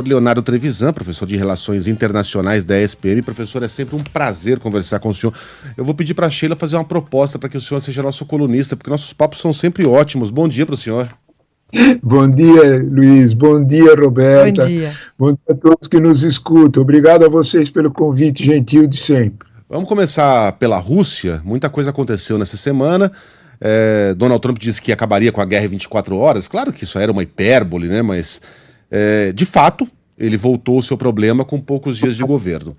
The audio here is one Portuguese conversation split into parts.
Leonardo Trevisan, professor de Relações Internacionais da ESPM. Professor, é sempre um prazer conversar com o senhor. Eu vou pedir para a Sheila fazer uma proposta para que o senhor seja nosso colunista, porque nossos papos são sempre ótimos. Bom dia para o senhor. Bom dia, Luiz. Bom dia, Roberta. Bom dia. Bom dia a todos que nos escutam. Obrigado a vocês pelo convite gentil de sempre. Vamos começar pela Rússia. Muita coisa aconteceu nessa semana. Donald Trump disse que acabaria com a guerra em 24 horas. Claro que isso era uma hipérbole, né? Mas, de fato, ele voltou ao seu problema com poucos dias de governo.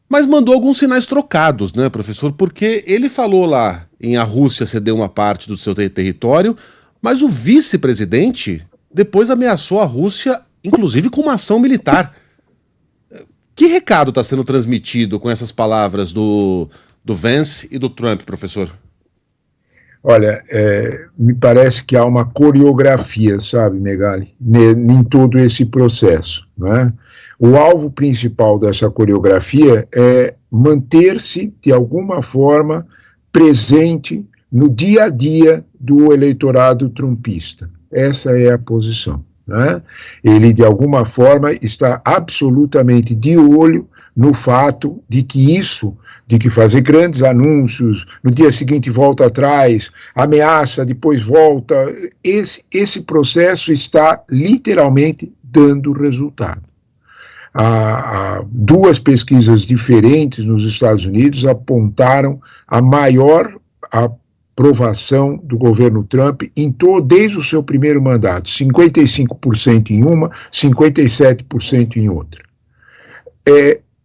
Mas mandou alguns sinais trocados, né, professor? Porque ele falou lá em a Rússia ceder uma parte do seu território, mas o vice-presidente depois ameaçou a Rússia, inclusive com uma ação militar. Que recado está sendo transmitido com essas palavras do Vance e do Trump, professor? Olha, me parece que há uma coreografia, sabe, Megali, em todo esse processo, não é? O alvo principal dessa coreografia é manter-se, de alguma forma, presente no dia a dia do eleitorado trumpista. Essa é a posição, né? Ele, de alguma forma, está absolutamente de olho no fato de que fazer grandes anúncios, no dia seguinte volta atrás, ameaça, depois volta, esse processo está literalmente dando resultado. Há duas pesquisas diferentes nos Estados Unidos apontaram a maior aprovação do governo Trump desde o seu primeiro mandato, 55% em uma, 57% em outra.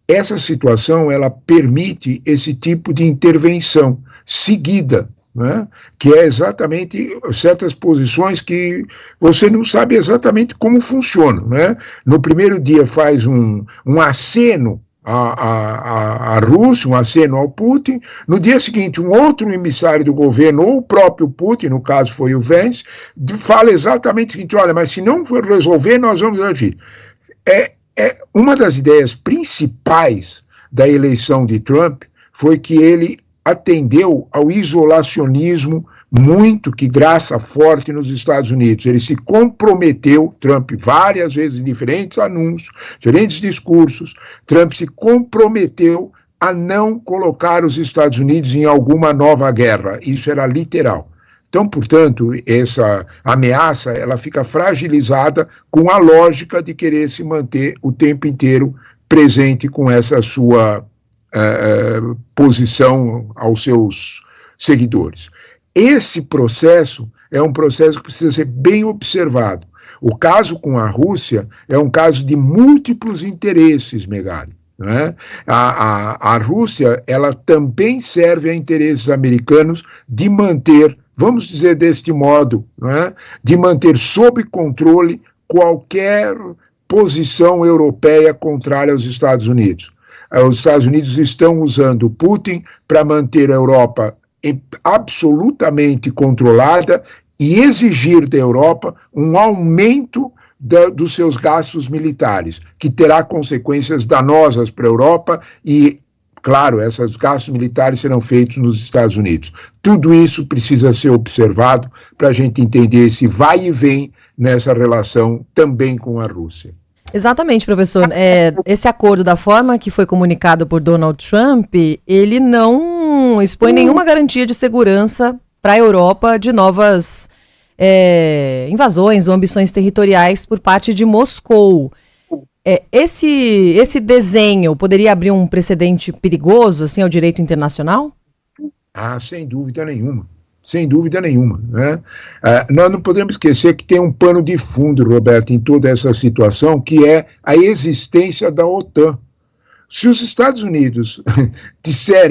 Essa situação, ela permite esse tipo de intervenção seguida, né? Que é exatamente certas posições que você não sabe exatamente como funcionam, né? No primeiro dia faz um aceno à Rússia, um aceno ao Putin, no dia seguinte um outro emissário do governo, ou o próprio Putin, no caso foi o Vance, fala exatamente o seguinte: olha, mas se não for resolver, nós vamos agir. Uma das ideias principais da eleição de Trump foi que ele atendeu ao isolacionismo muito que graça forte nos Estados Unidos. Ele se comprometeu, Trump, várias vezes em diferentes anúncios, diferentes discursos, Trump se comprometeu a não colocar os Estados Unidos em alguma nova guerra. Isso era literal. Então, portanto, essa ameaça, ela fica fragilizada com a lógica de querer se manter o tempo inteiro presente com essa sua posição aos seus seguidores. Esse processo é um processo que precisa ser bem observado. O caso com a Rússia é um caso de múltiplos interesses, Megali. Né? A Rússia, ela também serve a interesses americanos de manter, vamos dizer deste modo, né, de manter sob controle qualquer posição europeia contrária aos Estados Unidos. Os Estados Unidos estão usando o Putin para manter a Europa absolutamente controlada e exigir da Europa um aumento dos seus gastos militares, que terá consequências danosas para a Europa e, claro, esses gastos militares serão feitos nos Estados Unidos. Tudo isso precisa ser observado para a gente entender esse vai e vem nessa relação também com a Rússia. Exatamente, professor. Esse acordo, da forma que foi comunicado por Donald Trump, ele não expõe nenhuma garantia de segurança para a Europa de novas invasões ou ambições territoriais por parte de Moscou. Esse desenho poderia abrir um precedente perigoso assim, ao direito internacional? Sem dúvida nenhuma. Sem dúvida nenhuma. Né? Nós não podemos esquecer que tem um pano de fundo, Roberto, em toda essa situação, que é a existência da OTAN. Se os Estados Unidos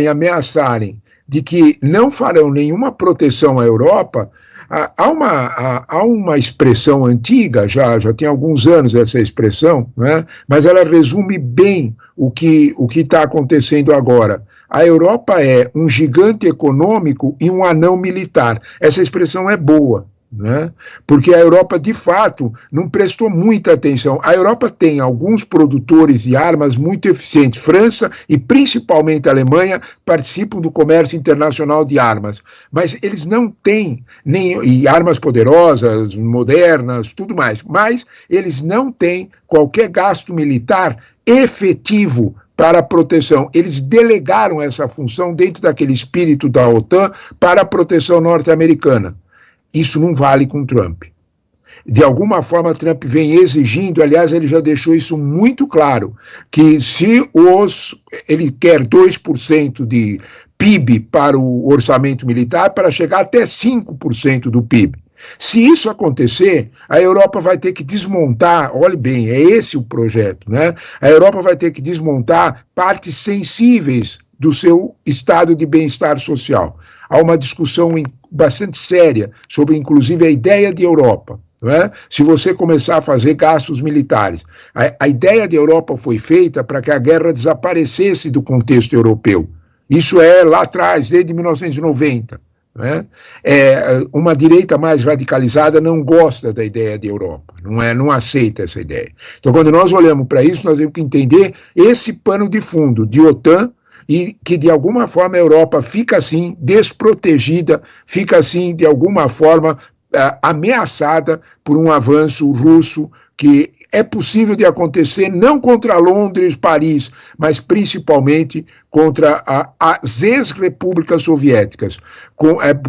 ameaçarem de que não farão nenhuma proteção à Europa, há uma expressão antiga, já tem alguns anos essa expressão, né? Mas ela resume bem o que está acontecendo agora. A Europa é um gigante econômico e um anão militar. Essa expressão é boa, né? Porque a Europa, de fato, não prestou muita atenção. A Europa tem alguns produtores de armas muito eficientes. França e principalmente a Alemanha participam do comércio internacional de armas, mas eles não têm e armas poderosas, modernas, tudo mais, mas eles não têm qualquer gasto militar efetivo para a proteção. Eles delegaram essa função dentro daquele espírito da OTAN para a proteção norte-americana. Isso não vale com Trump. De alguma forma, Trump vem exigindo, aliás, ele já deixou isso muito claro, que se ele quer 2% de PIB para o orçamento militar, para chegar até 5% do PIB. Se isso acontecer, a Europa vai ter que desmontar, olhe bem, é esse o projeto, né? A Europa vai ter que desmontar partes sensíveis do seu estado de bem-estar social. Há uma discussão bastante séria sobre, inclusive, a ideia de Europa. Não é? Se você começar a fazer gastos militares. A ideia de Europa foi feita para que a guerra desaparecesse do contexto europeu. Isso é lá atrás, desde 1990. Né? Uma direita mais radicalizada não gosta da ideia de Europa, não aceita essa ideia. Então, quando nós olhamos para isso, nós temos que entender esse pano de fundo de OTAN, e que, de alguma forma, a Europa fica, assim, desprotegida, fica, assim, de alguma forma, ameaçada por um avanço russo que é possível de acontecer não contra Londres, Paris, mas principalmente contra as ex-repúblicas soviéticas.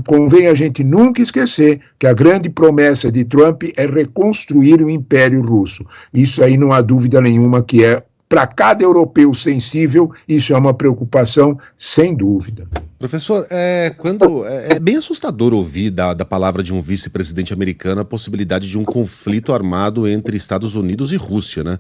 Convém a gente nunca esquecer que a grande promessa de Trump é reconstruir o Império Russo. Isso aí não há dúvida nenhuma que para cada europeu sensível, isso é uma preocupação, sem dúvida. Professor, é bem assustador ouvir da palavra de um vice-presidente americano a possibilidade de um conflito armado entre Estados Unidos e Rússia, né?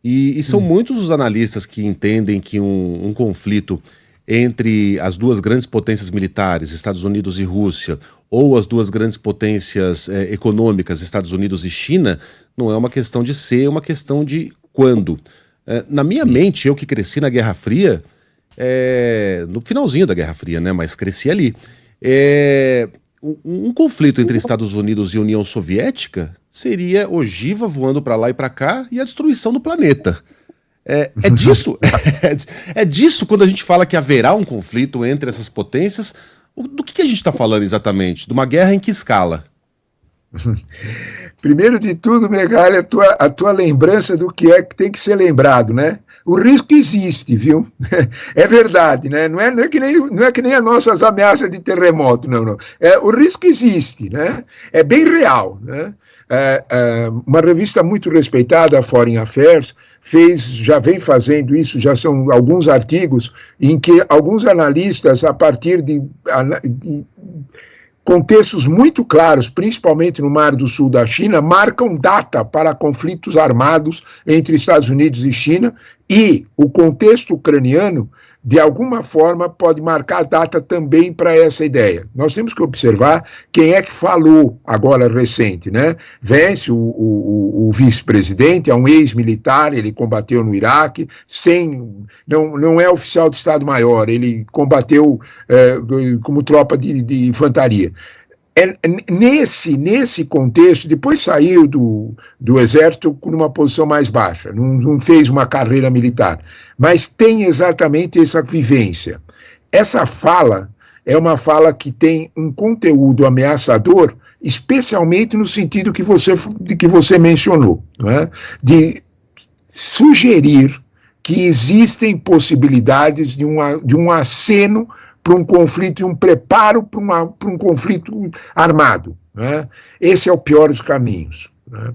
E são muitos os analistas que entendem que um conflito entre as duas grandes potências militares, Estados Unidos e Rússia, ou as duas grandes potências econômicas, Estados Unidos e China, não é uma questão de ser, é uma questão de quando. Na minha mente, eu que cresci na Guerra Fria, no finalzinho da Guerra Fria, né, mas cresci ali, um conflito entre Estados Unidos e União Soviética seria ogiva voando para lá e para cá e a destruição do planeta. Disso quando a gente fala que haverá um conflito entre essas potências, do que a gente está falando exatamente? De uma guerra em que escala? Primeiro de tudo, Megali, a tua lembrança do que é que tem que ser lembrado, né? O risco existe, viu? É verdade, né? Não é que nem as nossas ameaças de terremoto, não. O risco existe, né? É bem real, né? Uma revista muito respeitada, a Foreign Affairs, já vem fazendo isso, já são alguns artigos em que alguns analistas, a partir de contextos muito claros, principalmente no Mar do Sul da China, marcam data para conflitos armados entre Estados Unidos e China, e o contexto ucraniano, de alguma forma, pode marcar data também para essa ideia. Nós temos que observar quem é que falou agora recente, né? Vence, o vice-presidente, é um ex-militar, ele combateu no Iraque, não é oficial de Estado-Maior, ele combateu como tropa de infantaria. Nesse contexto, depois saiu do exército com uma posição mais baixa, não fez uma carreira militar, mas tem exatamente essa vivência. Essa fala é uma fala que tem um conteúdo ameaçador, especialmente no sentido que você mencionou, né? De sugerir que existem possibilidades de um aceno para um conflito e um preparo para um conflito armado, né? Esse é o pior dos caminhos, né?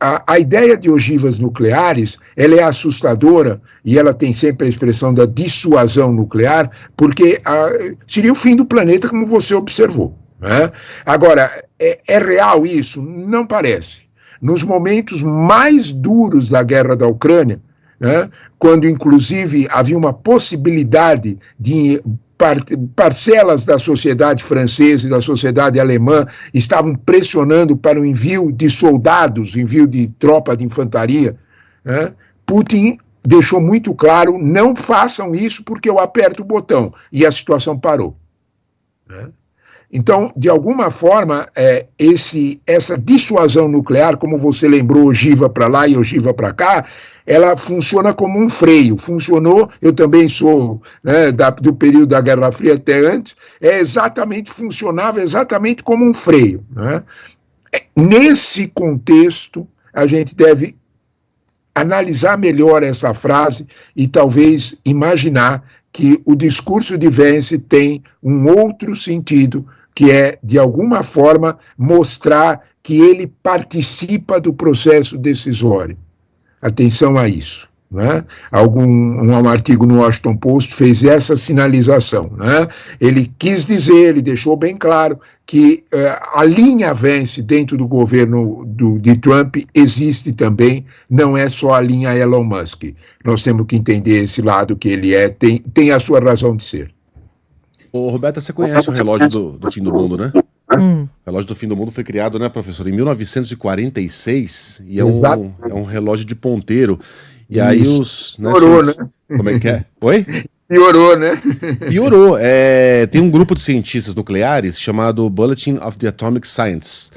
A ideia de ogivas nucleares, ela é assustadora e ela tem sempre a expressão da dissuasão nuclear, porque seria o fim do planeta, como você observou, né? Agora, é real isso? Não parece. Nos momentos mais duros da guerra da Ucrânia, né, quando inclusive havia uma possibilidade de parcelas da sociedade francesa e da sociedade alemã estavam pressionando para o envio de soldados, envio de tropa de infantaria, né, Putin deixou muito claro, não façam isso porque eu aperto o botão, e a situação parou, né? Então, de alguma forma, essa dissuasão nuclear, como você lembrou, ogiva para lá e ogiva para cá, ela funciona como um freio. Funcionou, eu também sou, né, do período da Guerra Fria até antes, funcionava exatamente como um freio. Né? Nesse contexto, a gente deve analisar melhor essa frase e talvez imaginar que o discurso de Vance tem um outro sentido, que é, de alguma forma, mostrar que ele participa do processo decisório. Atenção a isso. Né? Um artigo no Washington Post fez essa sinalização. Né? Ele quis dizer, ele deixou bem claro que a linha Vance dentro do governo de Trump existe também, não é só a linha Elon Musk. Nós temos que entender esse lado que ele tem a sua razão de ser. Ô, Roberta, você conhece o relógio do fim do mundo, né? O relógio do fim do mundo foi criado, né, professor, em 1946 e é um relógio de ponteiro. E aí Piorou, né? Como é que é? Oi? Piorou, né? Piorou. Tem um grupo de cientistas nucleares chamado Bulletin of the Atomic Science.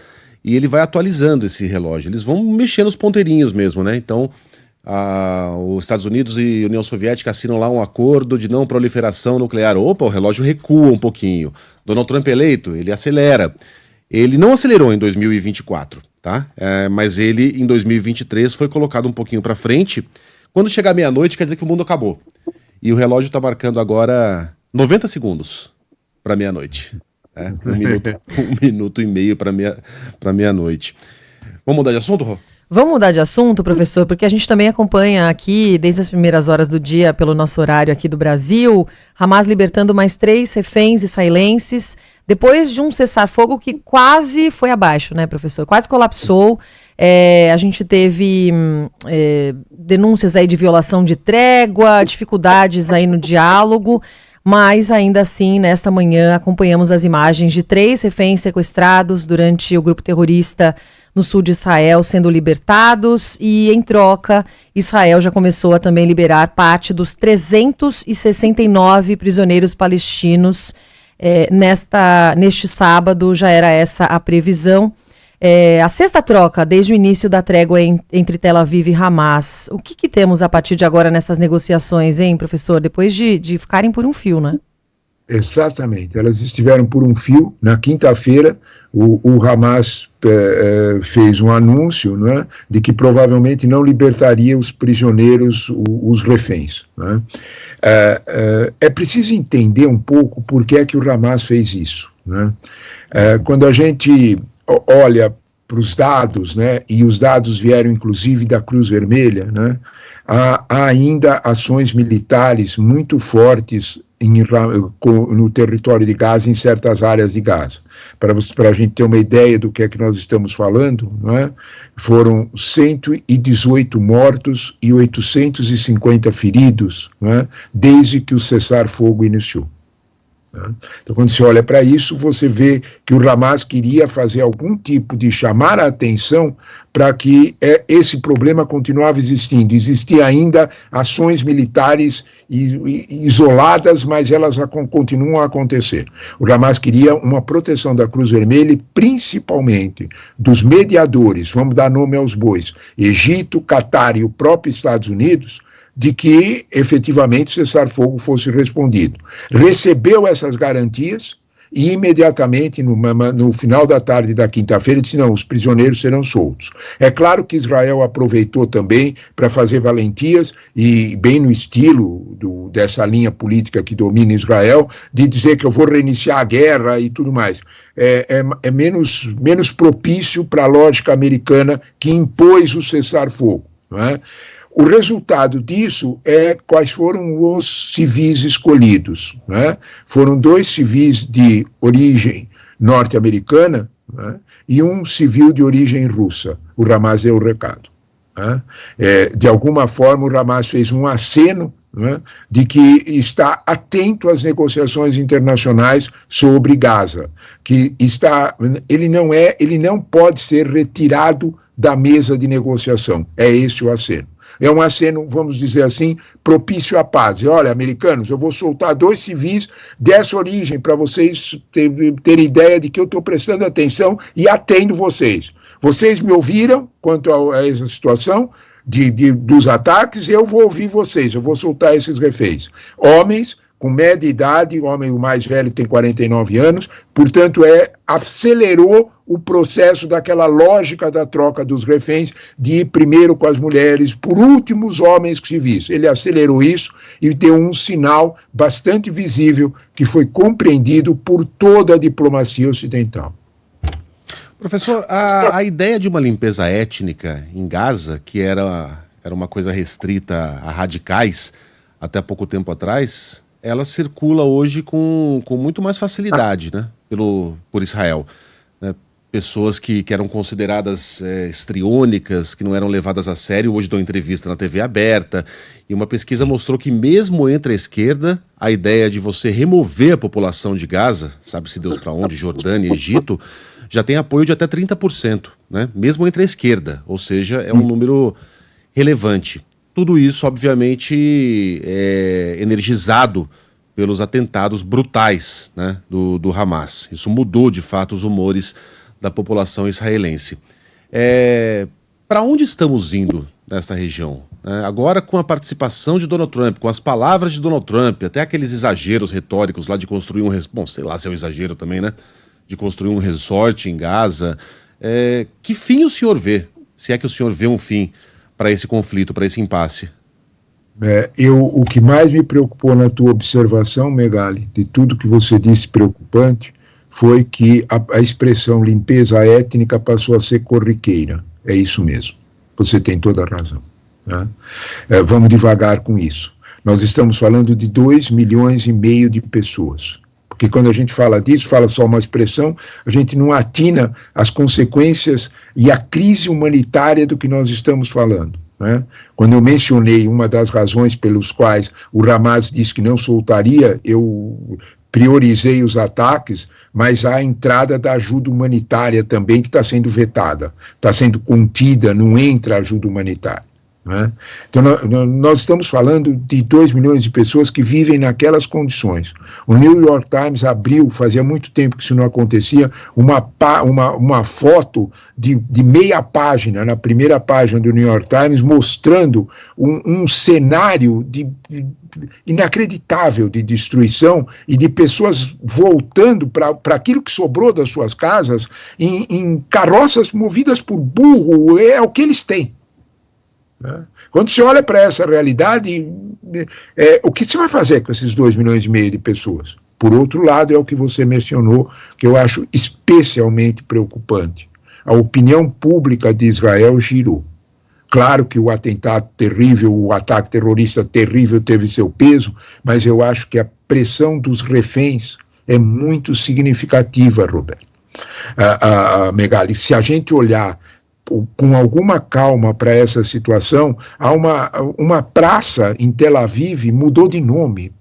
E ele vai atualizando esse relógio. Eles vão mexendo os ponteirinhos mesmo, né? Então, os Estados Unidos e a União Soviética assinam lá um acordo de não proliferação nuclear. Opa, o relógio recua um pouquinho. Donald Trump eleito, ele acelera. Ele não acelerou em 2024, tá? Mas ele, em 2023, foi colocado um pouquinho para frente. Quando chegar meia-noite, quer dizer que o mundo acabou. E o relógio está marcando agora 90 segundos para meia-noite. Um minuto e meio para meia-noite. Vamos mudar de assunto, Rô? Vamos mudar de assunto, professor, porque a gente também acompanha aqui, desde as primeiras horas do dia, pelo nosso horário aqui do Brasil, Hamas libertando mais 3 reféns israelenses, depois de um cessar-fogo que quase foi abaixo, né, professor? Quase colapsou. A gente teve denúncias aí de violação de trégua, dificuldades aí no diálogo, mas ainda assim, nesta manhã, acompanhamos as imagens de 3 reféns sequestrados durante o grupo terrorista no sul de Israel sendo libertados e, em troca, Israel já começou a também liberar parte dos 369 prisioneiros palestinos. Neste sábado já era essa a previsão. A 6ª troca desde o início da trégua entre Tel Aviv e Hamas. O que temos a partir de agora nessas negociações, hein, professor? Depois de ficarem por um fio, né? Exatamente, elas estiveram por um fio. Na quinta-feira, o Hamas fez um anúncio, né, de que provavelmente não libertaria os prisioneiros, os reféns. Né? É preciso entender um pouco por que é que o Hamas fez isso. Né? Quando a gente olha para os dados, né, e os dados vieram inclusive da Cruz Vermelha, né, há ainda ações militares muito fortes no território de Gaza, em certas áreas de Gaza. Para a gente ter uma ideia do que é que nós estamos falando, né, foram 118 mortos e 850 feridos, né, desde que o cessar-fogo iniciou. Então, quando você olha para isso, você vê que o Hamas queria fazer algum tipo de chamar a atenção para que esse problema continuava existindo. Existiam ainda ações militares isoladas, mas elas continuam a acontecer. O Hamas queria uma proteção da Cruz Vermelha e principalmente dos mediadores, vamos dar nome aos bois, Egito, Catar e o próprio Estados Unidos, de que efetivamente o cessar-fogo fosse respondido. Recebeu essas garantias e imediatamente, no final da tarde da quinta-feira, disse: não, os prisioneiros serão soltos. É claro que Israel aproveitou também para fazer valentias, e bem no estilo dessa linha política que domina Israel, de dizer que eu vou reiniciar a guerra e tudo mais. É menos propício para a lógica americana que impôs o cessar-fogo, não é? O resultado disso quais foram os civis escolhidos. Né? Foram 2 civis de origem norte-americana, né, e um civil de origem russa. O Hamas deu o recado. Né? De alguma forma, o Hamas fez um aceno, né, de que está atento às negociações internacionais sobre Gaza, que ele não pode ser retirado da mesa de negociação. É esse o aceno. É um aceno, vamos dizer assim, propício à paz. E, olha, americanos, eu vou soltar 2 civis dessa origem para vocês terem ideia de que eu estou prestando atenção e atendo vocês. Vocês me ouviram quanto a essa situação dos ataques, eu vou ouvir vocês, eu vou soltar esses reféns. Homens com média idade, o homem o mais velho tem 49 anos, portanto, acelerou o processo daquela lógica da troca dos reféns, de ir primeiro com as mulheres, por último os homens civis. Ele acelerou isso e deu um sinal bastante visível que foi compreendido por toda a diplomacia ocidental. Professor, a ideia de uma limpeza étnica em Gaza, que era uma coisa restrita a radicais até pouco tempo atrás, ela circula hoje com muito mais facilidade, né, por Israel. Né? Pessoas que eram consideradas estriônicas, que não eram levadas a sério, hoje dão entrevista na TV aberta, e uma pesquisa mostrou que mesmo entre a esquerda, a ideia de você remover a população de Gaza, sabe-se Deus para onde, Jordânia e Egito, já tem apoio de até 30%, né? Mesmo entre a esquerda, ou seja, é um número relevante. Tudo isso, obviamente, é energizado pelos atentados brutais, né, do Hamas. Isso mudou, de fato, os humores da população israelense. Para onde estamos indo nesta região? Agora, com a participação de Donald Trump, com as palavras de Donald Trump, até aqueles exageros retóricos lá de construir bom, sei lá se é um exagero também, né? De construir um resort em Gaza. Que fim o senhor vê? Se é que o senhor vê um fim para esse conflito, para esse impasse? O que mais me preocupou na tua observação, Megali, de tudo que você disse preocupante, foi que a expressão limpeza étnica passou a ser corriqueira. É isso mesmo. Você tem toda a razão. Né? Vamos devagar com isso. Nós estamos falando de 2,5 milhões de pessoas. Porque quando a gente fala disso, fala só uma expressão, a gente não atina as consequências e a crise humanitária do que nós estamos falando. Né? Quando eu mencionei uma das razões pelos quais o Hamas disse que não soltaria, eu priorizei os ataques, mas há a entrada da ajuda humanitária também que está sendo vetada, está sendo contida, não entra ajuda humanitária. Né? Então, nós estamos falando de 2 milhões de pessoas que vivem naquelas condições. O New York Times abriu, fazia muito tempo que isso não acontecia, uma foto de meia página, na primeira página do New York Times, mostrando um cenário inacreditável de destruição e de pessoas voltando para aquilo que sobrou das suas casas em carroças movidas por burro. É o que eles têm. Quando você olha para essa realidade, o que você vai fazer com esses 2,5 milhões de pessoas? Por outro lado, é o que você mencionou, que eu acho especialmente preocupante. A opinião pública de Israel girou. Claro que o atentado terrível, o ataque terrorista terrível teve seu peso, mas eu acho que a pressão dos reféns é muito significativa, Roberto. Megali, se a gente olhar com alguma calma para essa situação, há uma praça em Tel Aviv mudou de nome,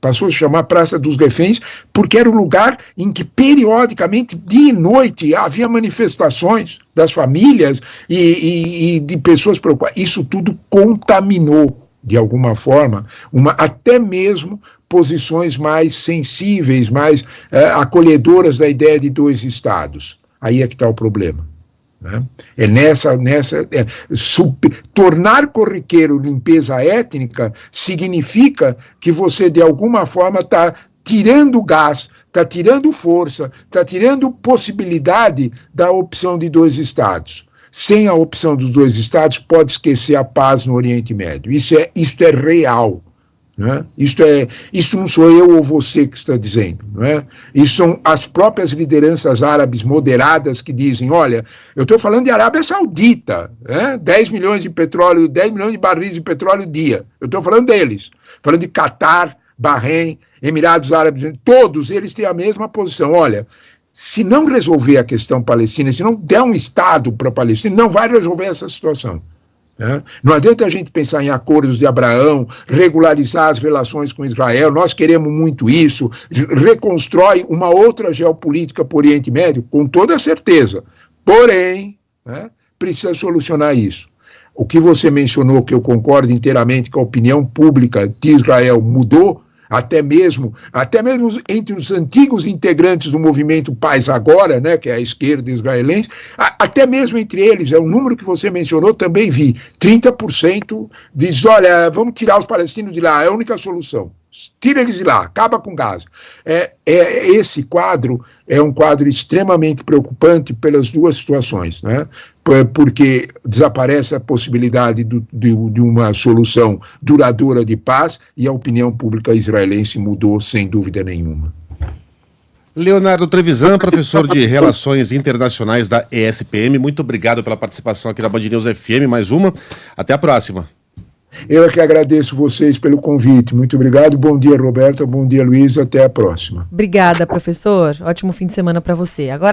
passou a se chamar Praça dos Reféns, porque era um lugar em que periodicamente, dia e noite, havia manifestações das famílias e de pessoas preocupadas. Isso tudo contaminou, de alguma forma, até mesmo posições mais sensíveis, mais acolhedoras da ideia de 2 estados. Aí é que está o problema. Né? Tornar corriqueiro limpeza étnica significa que você de alguma forma está tirando gás, está tirando força, está tirando possibilidade da opção de 2 estados. Sem a opção dos 2 estados, pode esquecer a paz no Oriente Médio. Isso é real. Né? Isso não sou eu ou você que está dizendo. Não é? Isso são as próprias lideranças árabes moderadas que dizem, olha, eu estou falando de Arábia Saudita, 10 milhões de barris de petróleo dia, eu estou falando deles, falando de Catar, Bahrein, Emirados Árabes Unidos, todos eles têm a mesma posição, olha, se não resolver a questão palestina, se não der um Estado para a Palestina, não vai resolver essa situação. Não adianta a gente pensar em acordos de Abraão, regularizar as relações com Israel, nós queremos muito isso, reconstrói uma outra geopolítica para o Oriente Médio, com toda certeza. Porém, precisa solucionar isso. O que você mencionou, que eu concordo inteiramente, que a opinião pública de Israel mudou, até mesmo entre os antigos integrantes do movimento Paz Agora, né, que é a esquerda israelense, até mesmo entre eles, é um número que você mencionou, também vi, 30% diz, olha, vamos tirar os palestinos de lá, é a única solução. Tira eles de lá, acaba com Gaza. Esse quadro é um quadro extremamente preocupante pelas duas situações, né? Porque desaparece a possibilidade de uma solução duradoura de paz e a opinião pública israelense mudou sem dúvida nenhuma. Leonardo Trevisan, professor de Relações Internacionais da ESPM, muito obrigado pela participação aqui na Band News FM, mais uma. Até a próxima. Eu é que agradeço vocês pelo convite. Muito obrigado. Bom dia, Roberta. Bom dia, Luiz. Até a próxima. Obrigada, professor. Ótimo fim de semana para você. Agora